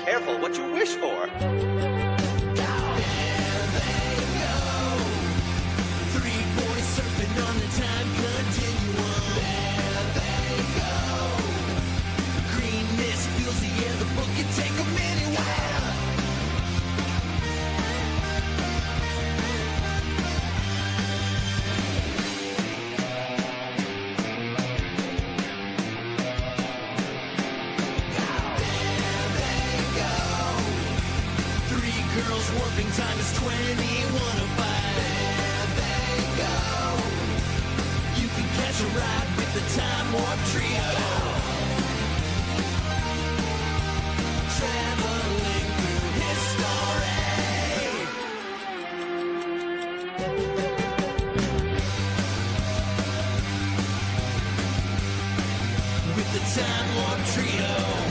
careful what you wish for. There they go. Three boys surfing on the time continuum. There they go. Green mist fills the air, the book can take them anywhere. Girls warping time is 2105. There they go. You can catch a ride with the Time Warp Trio. Traveling through history. With the Time Warp Trio.